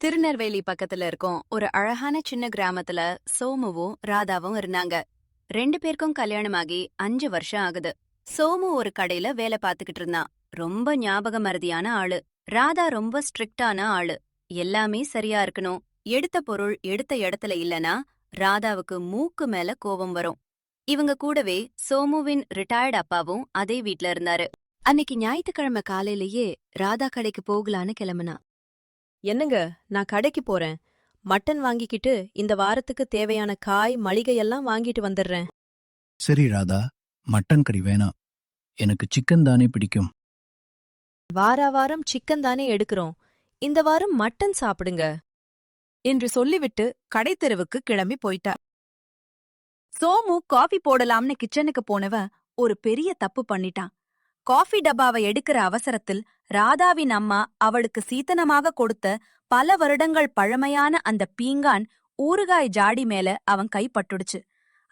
திருநெல்வேலி பக்கத்துல இருக்கும் ஒரு அழகான சின்ன கிராமத்துல சோமுவும் ராதாவும் இருந்தாங்க. 2 பேருக்கும் கல்யாணமாகி 5 வருஷம் ஆகுது. சோமு ஒரு கடையில வேலை பார்த்துக்கிட்டு இருந்தான். ரொம்ப ஞாபக மறதியான ஆளு. ராதா ரொம்ப ஸ்ட்ரிக்டான ஆளு. எல்லாமே சரியா இருக்கணும். எடுத்த பொருள் எடுத்த இடத்துல இல்லனா ராதாவுக்கு மூக்கு மேல கோபம் வரும். இவங்க கூடவே சோமுவின் ரிட்டையர்ட் அப்பாவும் அதே வீட்ல இருந்தாரு. அன்னைக்கு ஞாயிற்றுக்கிழமை காலையிலேயே ராதா கடைக்கு போகலான்னு கிளம்புனா. என்னங்க, நான் கடைக்கு போறேன். மட்டன் வாங்கிக்கிட்டு இந்த வாரத்துக்கு தேவையான காய் மளிகையெல்லாம் வாங்கிட்டு வந்துடுறேன். சரி ராதா, மட்டன் கறி வேணாம். எனக்கு சிக்கன் தானே பிடிக்கும். வாரம் சிக்கன் தானே எடுக்கிறோம். இந்த வாரம் மட்டன் சாப்பிடுங்க என்று சொல்லிவிட்டு கடைத்தெருவுக்கு கிளம்பி போயிட்டா. சோமு காஃபி போடலாம்னு கிச்சனுக்கு போனவன் ஒரு பெரிய தப்பு பண்ணிட்டான். காஃபி டப்பாவை எடுக்கிற அவசரத்தில் ராதாவின் அம்மா அவளுக்கு சீத்தனமாக கொடுத்த பல வருடங்கள் பழமையான அந்த பீங்கான் ஊறுகாய் ஜாடி மேல அவன் கைப்பட்டுடுச்சு.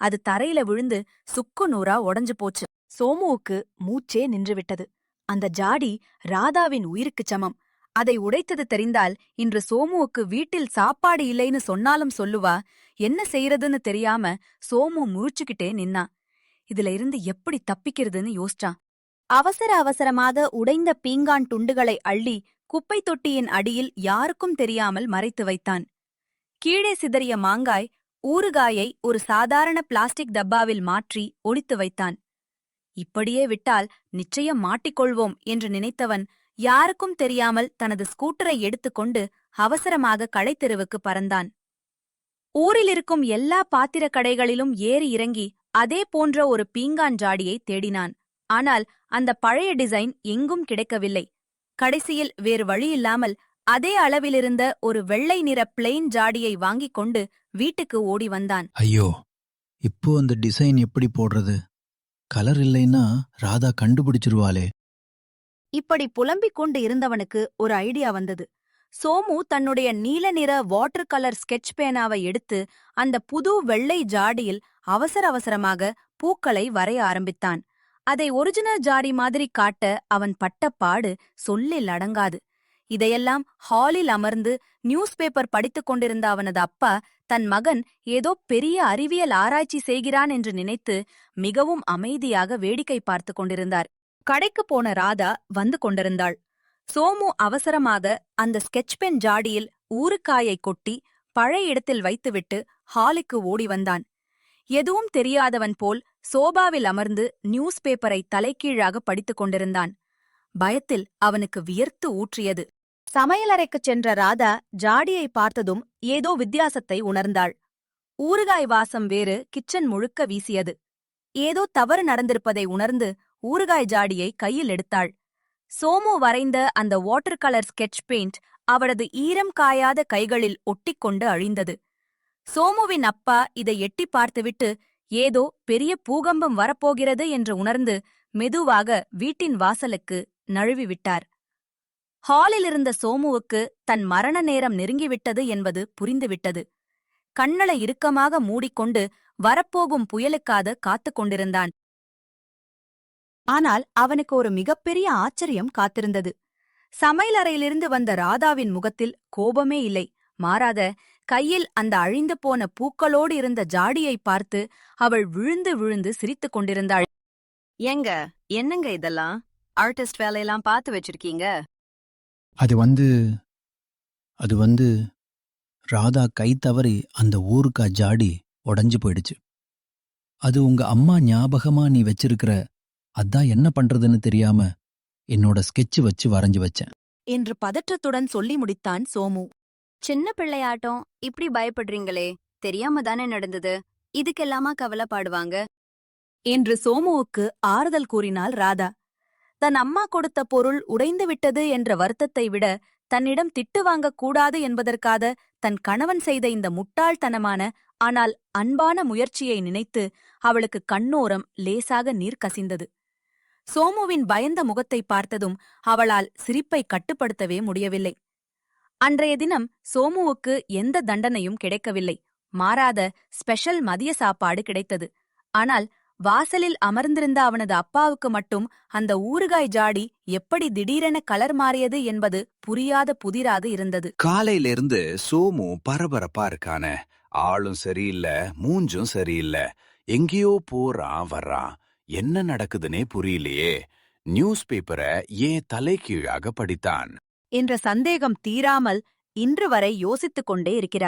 அது தரையில விழுந்து சுக்கு நூறா உடைஞ்சு போச்சு. சோமுவுக்கு மூச்சே நின்றுவிட்டது. அந்த ஜாடி ராதாவின் உயிருக்குச் சமம். அதை உடைத்தது தெரிந்தால் இன்று சோமுவுக்கு வீட்டில் சாப்பாடு இல்லைன்னு சொன்னாலும் சொல்லுவா. என்ன செய்யறதுன்னு தெரியாம சோமு முழிச்சுக்கிட்டே நின்னான். இதுல இருந்து எப்படி தப்பிக்கிறதுன்னு யோசிச்சான். அவசர அவசரமாக உடைந்த பீங்கான் துண்டுகளை அள்ளி குப்பை தொட்டியின் அடியில் யாருக்கும் தெரியாமல் மறைத்து வைத்தான். கீழே சிதறிய மாங்காய் ஊறுகாயை ஒரு சாதாரண பிளாஸ்டிக் டப்பாவில் மாற்றி ஒளித்து வைத்தான். இப்படியே விட்டால் நிச்சயம் மாட்டிக்கொள்வோம் என்று நினைத்தவன் யாருக்கும் தெரியாமல் தனது ஸ்கூட்டரை எடுத்துக்கொண்டு அவசரமாக கடைத்தெருவுக்கு பறந்தான். ஊரிலிருக்கும் எல்லா பாத்திரக் கடைகளிலும் ஏறி இறங்கி அதே போன்ற ஒரு பீங்கான் ஜாடியை தேடினான். ஆனால் அந்த பழைய டிசைன் எங்கும் கிடைக்கவில்லை. கடைசியில் வேறு வழியில்லாமல் அதே அளவிலிருந்த ஒரு வெள்ளை நிற பிளெயின் ஜாடியை வாங்கிக் கொண்டு வீட்டுக்கு ஓடி வந்தான். ஐயோ, இப்போ அந்த டிசைன் எப்படி போடுறது? கலர் இல்லைன்னா ராதா கண்டுபிடிச்சிருவாளே. இப்படி புலம்பிக் கொண்டு இருந்தவனுக்கு ஒரு ஐடியா வந்தது. சோமு தன்னுடைய நீல நிற வாட்டர் கலர் ஸ்கெட்ச் பேனாவை எடுத்து அந்த புது வெள்ளை ஜாடியில் அவசர அவசரமாக பூக்களை வரைய ஆரம்பித்தான். அதை ஒரிஜினல் ஜாடி மாதிரி காட்ட அவன் பட்ட பாடு சொல்லில் அடங்காது. இதையெல்லாம் ஹாலில் அமர்ந்து நியூஸ் பேப்பர் படித்துக் கொண்டிருந்த அவனது அப்பா தன் மகன் ஏதோ பெரிய அறிவியல் ஆராய்ச்சி செய்கிறான் என்று நினைத்து மிகவும் அமைதியாக வேடிக்கை பார்த்து கொண்டிருந்தார். கடைக்கு போன ராதா வந்து கொண்டிருந்தாள். சோமு அவசரமாக அந்த ஸ்கெட்ச் பென் ஜாடியில் ஊறுகாயை கொட்டி பழைய இடத்தில் வைத்துவிட்டு ஹாலுக்கு ஓடி வந்தான். எதுவும் தெரியாதவன் போல் சோபாவில் அமர்ந்து நியூஸ் பேப்பரை தலைகீழாக படித்துக் கொண்டிருந்தான். பயத்தில் அவனுக்கு வியர்த்து ஊற்றியது. சமையலறைக்குச் சென்ற ராதா ஜாடியை பார்த்ததும் ஏதோ வித்தியாசத்தை உணர்ந்தாள். ஊறுகாய் வாசம் வேறு கிச்சன் முழுக்க வீசியது. ஏதோ தவறு நடந்திருப்பதை உணர்ந்து ஊறுகாய் ஜாடியை கையில் எடுத்தாள். சோமு வரைந்த அந்த வாட்டர் கலர் ஸ்கெட்ச் பெயிண்ட் அவளது ஈரம் காயாத கைகளில் ஒட்டிக்கொண்டு அழிந்தது. சோமுவின் அப்பா இதை எட்டி பார்த்துவிட்டு ஏதோ பெரிய பூகம்பம் வரப்போகிறது என்று உணர்ந்து மெதுவாக வீட்டின் வாசலுக்கு நழுவிவிட்டார். ஹாலிலிருந்த சோமுவுக்கு தன் மரண நேரம் நெருங்கிவிட்டது என்பது புரிந்துவிட்டது. கண்ணளை இறுக்கமாக மூடிக்கொண்டு வரப்போகும் புயலுக்காக காத்துக் கொண்டிருந்தான். ஆனால் அவனுக்கு ஒரு மிகப்பெரிய ஆச்சரியம் காத்திருந்தது. சமையலறையிலிருந்து வந்த ராதாவின் முகத்தில் கோபமே இல்லை. மாறாத கையில் அந்த அழிந்து போன பூக்களோடு இருந்த ஜாடியை பார்த்து அவள் விழுந்து விழுந்து சிரித்துக் கொண்டிருந்தாள். ஏங்க, என்னங்க இதெல்லாம்? ஆர்டிஸ்ட் வேலையெல்லாம் பார்த்து வச்சிருக்கீங்க? அது வந்து ராதா கை தவறி அந்த ஊறுகாய் ஜாடி உடைஞ்சு போயிடுச்சு. அது உங்க அம்மா ஞாபகமா நீ வச்சிருக்கிற. அதான் என்ன பண்றதுன்னு தெரியாம என்னோட ஸ்கெட்ச் வச்சு வரைஞ்சு வச்சேன் என்று பதற்றத்துடன் சொல்லி முடித்தான் சோமு. சின்ன பிள்ளையாட்டம் இப்படி பயப்படுறீங்களே, தெரியாம தானே நடந்தது. இதுக்கெல்லாமா கவலைப்பாடுவாங்க என்று சோமுவுக்கு ஆறுதல் கூறினாள் ராதா. தன் அம்மா கொடுத்த பொருள் உடைந்து விட்டது என்ற வருத்தத்தை விட தன்னிடம் திட்டு வாங்கக் கூடாது என்பதற்காக தன் கணவன் செய்த இந்த முட்டாள்தனமான ஆனால் அன்பான முயற்சியை நினைத்து அவளுக்கு கண்ணோரம் லேசாக நீர் கசிந்தது. சோமுவின் பயந்த முகத்தை பார்த்ததும் அவளால் சிரிப்பை கட்டுப்படுத்தவே முடியவில்லை. அன்றைய தினம் சோமுவுக்கு எந்த தண்டனையும் கிடைக்கவில்லை. மாறாத ஸ்பெஷல் மதிய சாப்பாடு கிடைத்தது. ஆனால் வாசலில் அமர்ந்திருந்த அவனது அப்பாவுக்கு மட்டும் அந்த ஊறுகாய் ஜாடி எப்படி திடீரென கலர் மாறியது என்பது புரியாத புதிராக இருந்தது. காலையில இருந்து சோமு பரபரப்பா இருக்கானே. ஆளும் சரியில்லை, மூஞ்சும் சரியில்லை. எங்கேயோ போறான் வர்றான். என்ன நடக்குதுன்னே புரியலையே. நியூஸ் பேப்பரை ஏன் தலைகீழாக படித்தான்? என்ற சந்தேகம் தீராமல் இன்று வரை யோசித்துக் கொண்டே இருக்கிறார்.